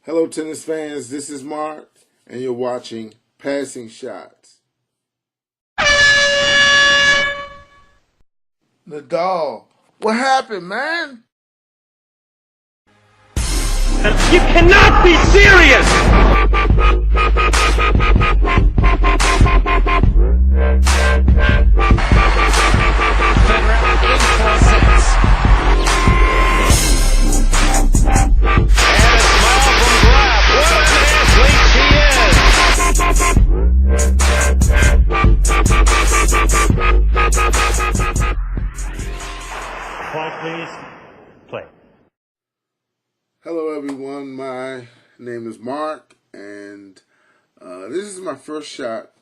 Hello, tennis fans. This is Mark, and you're watching Passing Shots. Nadal, what happened, man? You cannot be serious! Point, please. Play. Hello, everyone. My name is Mark, and this is my first shot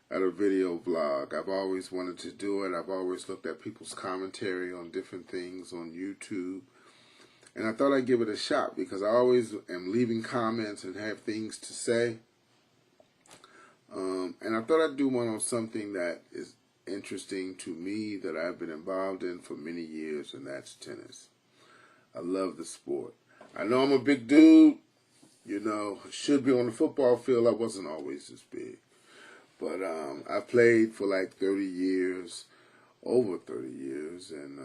at a video vlog. I've always wanted to do it. I've always looked at people's commentary on different things on YouTube, and I thought I'd give it a shot because I always am leaving comments and have things to say. And I thought I'd do one on something that is interesting to me that I've been involved in for many years, and that's tennis. I love the sport. I know I'm a big dude, should be on the football field. I wasn't always this big. But I played for like 30 years, over 30 years, and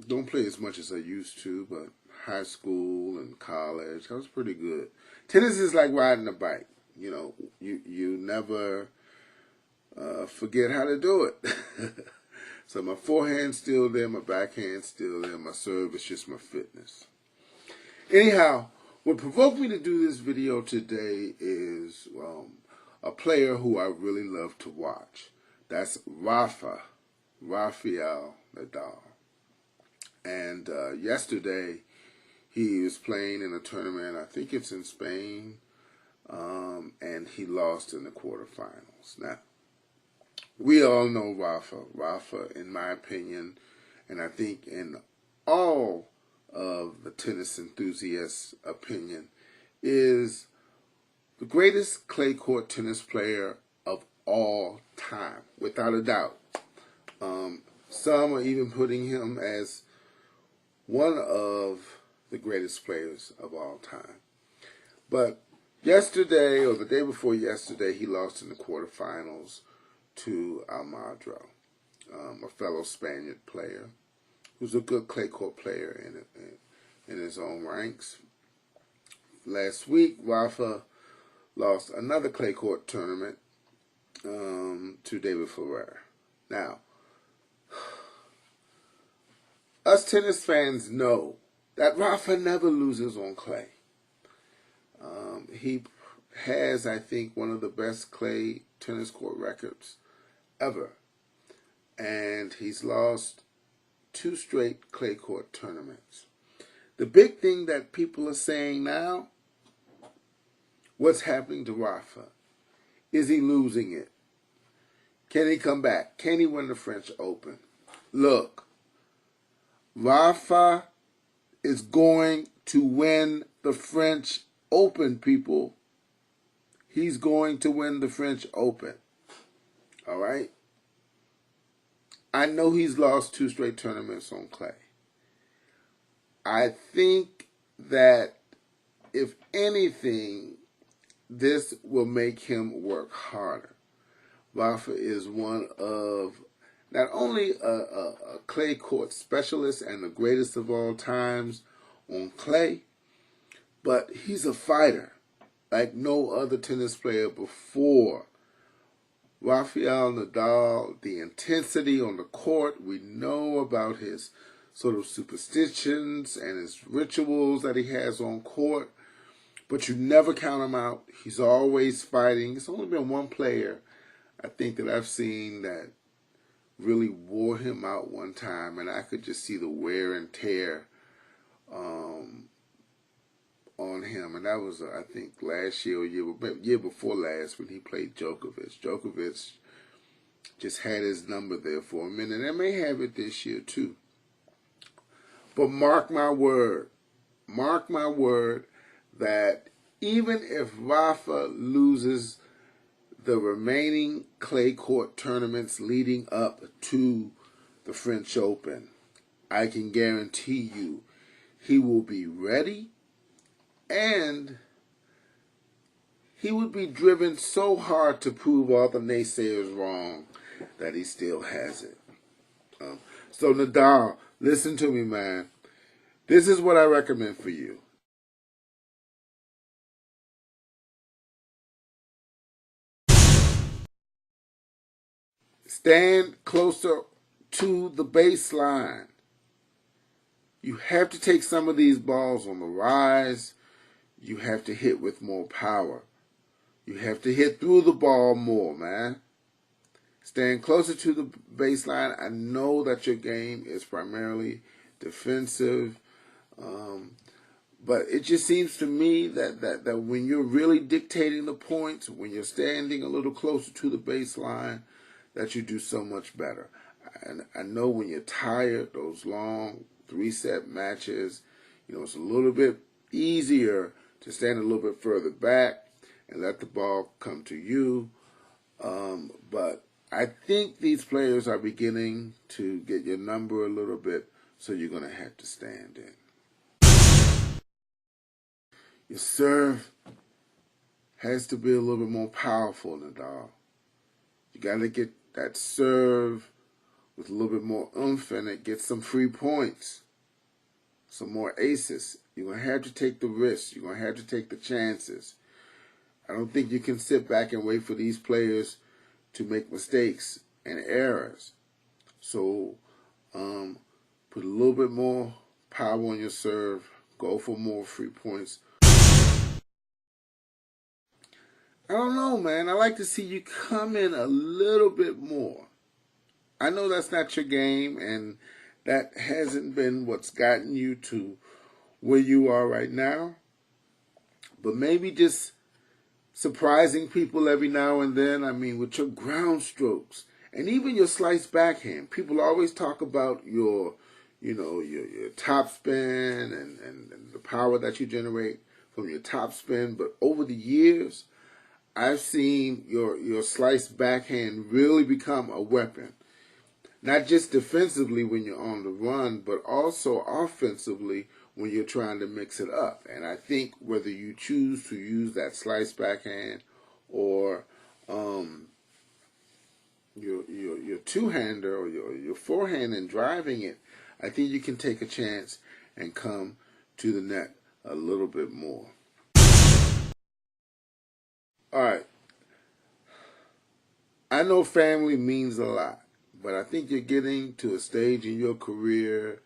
don't play as much as I used to, but high school and college, I was pretty good. Tennis is like riding a bike. You never forget how to do it. So my forehand's still there, my backhand's still there, my serve is just my fitness. Anyhow, what provoked me to do this video today is a player who I really love to watch. That's Rafael Nadal. And yesterday, he was playing in a tournament, I think it's in Spain, and he lost in the quarterfinals. Now, we all know Rafa. Rafa, in my opinion, and I think in all of the tennis enthusiasts' opinion, is the greatest clay court tennis player of all time, without a doubt. Some are even putting him as one of the greatest players of all time. But yesterday, or the day before yesterday, he lost in the quarterfinals to Almagro, a fellow Spaniard player, who's a good clay court player in his own ranks. Last week, Rafa lost another clay court tournament to David Ferrer. Now, us tennis fans know that Rafa never loses on clay. He has, I think, one of the best clay tennis court records ever. And he's lost 2 straight clay court tournaments. The big thing that people are saying now, what's happening to Rafa? Is he losing it? Can he come back? Can he win the French Open? Look, Rafa is going to win the French Open, people. He's going to win the French Open. All right? I know he's lost 2 straight tournaments on clay. I think that, if anything, this will make him work harder. Rafa is one of not only a clay court specialist and the greatest of all times on clay, but he's a fighter like no other tennis player before. Rafael Nadal, the intensity on the court, we know about his sort of superstitions and his rituals that he has on court, but you never count him out. He's always fighting. It's only been one player, I think, that I've seen that really wore him out one time, and I could just see the wear and tear on him, and that was, I think, last year or year before last when he played Djokovic. Djokovic just had his number there for a minute, and may have it this year too. But mark my word, that even if Rafa loses the remaining clay court tournaments leading up to the French Open, I can guarantee you he will be ready and he would be driven so hard to prove all the naysayers wrong that he still has it. So Nadal, listen to me, man. This is what I recommend for you. Stand closer to the baseline. You have to take some of these balls on the rise. You have to hit with more power. You have to hit through the ball more, man. Stand closer to the baseline. I know that your game is primarily defensive, but it just seems to me that when you're really dictating the points, when you're standing a little closer to the baseline, that you do so much better. And I know when you're tired, those long 3-set matches, it's a little bit easier to stand a little bit further back and let the ball come to you. But I think these players are beginning to get your number a little bit, so you're going to have to stand in. Your serve has to be a little bit more powerful, Nadal. You got to get that serve with a little bit more oomph in it, get some free points, some more aces. You're going to have to take the risks. You're going to have to take the chances. I don't think you can sit back and wait for these players to make mistakes and errors. So put a little bit more power on your serve. Go for more free points. I don't know, man. I like to see you come in a little bit more. I know that's not your game, and that hasn't been what's gotten you to where you are right now. But maybe just surprising people every now and then. I mean, with your ground strokes and even your slice backhand. People always talk about your top spin and the power that you generate from your top spin. But over the years, I've seen your slice backhand really become a weapon. Not just defensively when you're on the run, but also offensively when you're trying to mix it up. And I think whether you choose to use that slice backhand or your two-hander or your forehand and driving it, I think you can take a chance and come to the net a little bit more. All right. I know family means a lot, but I think you're getting to a stage in your career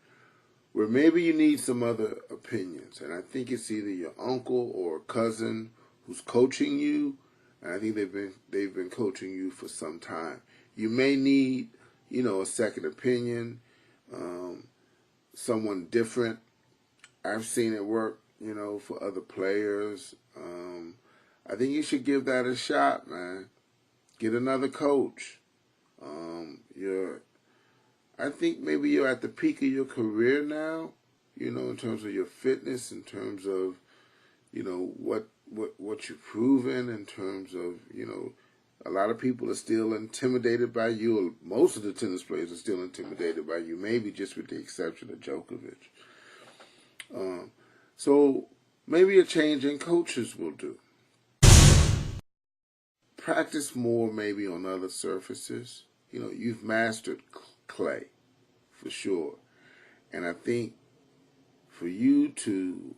where maybe you need some other opinions. And I think it's either your uncle or a cousin who's coaching you, and I think they've been coaching you for some time. You may need, a second opinion, someone different. I've seen it work, for other players. I think you should give that a shot, man. Get another coach. I think maybe you're at the peak of your career now, in terms of your fitness, in terms of, what you've proven, in terms of, a lot of people are still intimidated by you, or most of the tennis players are still intimidated by you, maybe just with the exception of Djokovic. So maybe a change in coaches will do. Practice more maybe on other surfaces. You've mastered clay for sure. And I think for you to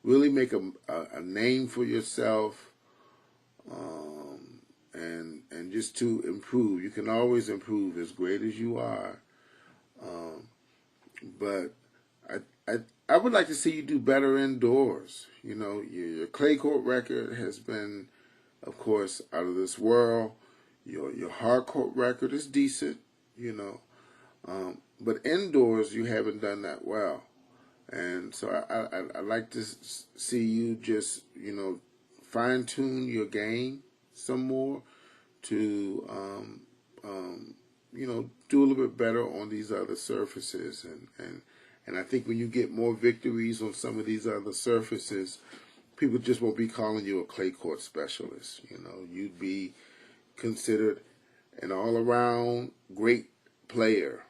really make a name for yourself and just to improve, you can always improve as great as you are. But I would like to see you do better indoors. Your clay court record has been, of course, out of this world. Your hard court record is decent, but indoors you haven't done that well. And so I like to see you just, fine-tune your game some more to, do a little bit better on these other surfaces. And I think when you get more victories on some of these other surfaces, people just won't be calling you a clay court specialist. You'd be considered an all-around great player.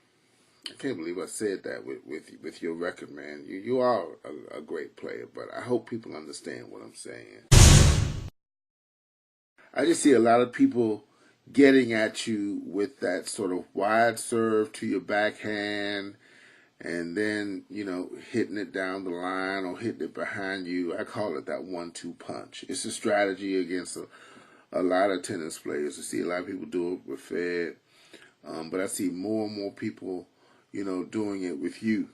I can't believe I said that with your record, man. You are a great player, but I hope people understand what I'm saying. I just see a lot of people getting at you with that sort of wide serve to your backhand, and then, you know, hitting it down the line or hitting it behind you. I call it that 1-2 punch. It's a strategy against a lot of tennis players. I see a lot of people do it with Fed, but I see more and more people, you know, doing it with you.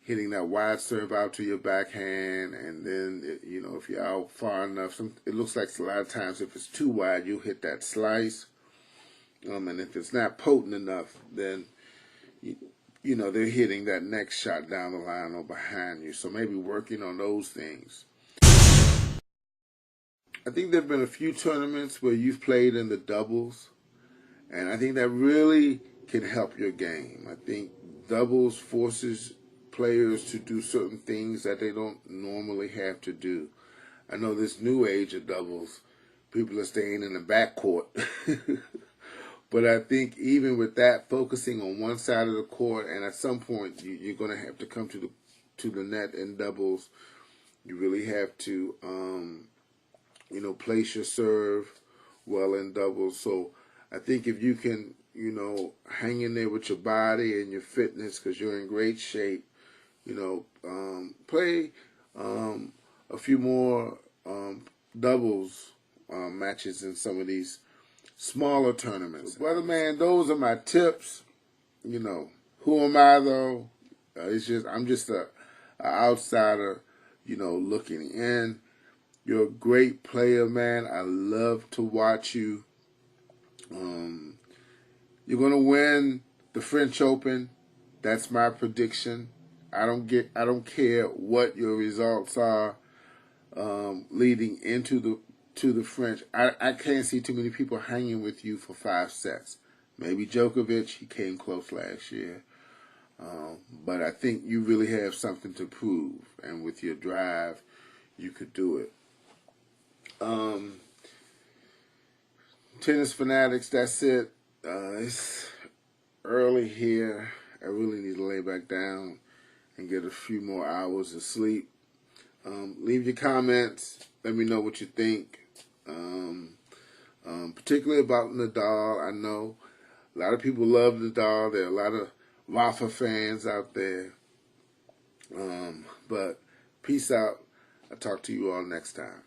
Hitting that wide serve out to your backhand, and then, you know, if you're out far enough, it looks like a lot of times if it's too wide, you'll hit that slice. And if it's not potent enough, then, you know, they're hitting that next shot down the line or behind you. So maybe working on those things. I think there have been a few tournaments where you've played in the doubles, and I think that really can help your game. I think doubles forces players to do certain things that they don't normally have to do. I know this new age of doubles, people are staying in the backcourt. But I think even with that, focusing on one side of the court, and at some point you're going to have to come to the net in doubles. You really have to, you know, place your serve well in doubles. So I think if you can, you know, hang in there with your body and your fitness, because you're in great shape, you know, play a few more doubles matches in some of these smaller tournaments. So, Weatherman, those are my tips. You know, who am I though? I'm just a outsider, you know, looking in. You're a great player, man. I love to watch you. You're gonna win the French Open. That's my prediction. I don't care what your results are leading into the French. I can't see too many people hanging with you for 5 sets. Maybe Djokovic, he came close last year. But I think you really have something to prove, and with your drive, you could do it. Tennis fanatics, that's it. It's early here. I really need to lay back down and get a few more hours of sleep. Leave your comments. Let me know what you think. Particularly about Nadal. I know a lot of people love Nadal. There are a lot of Rafa fans out there. But peace out. I'll talk to you all next time.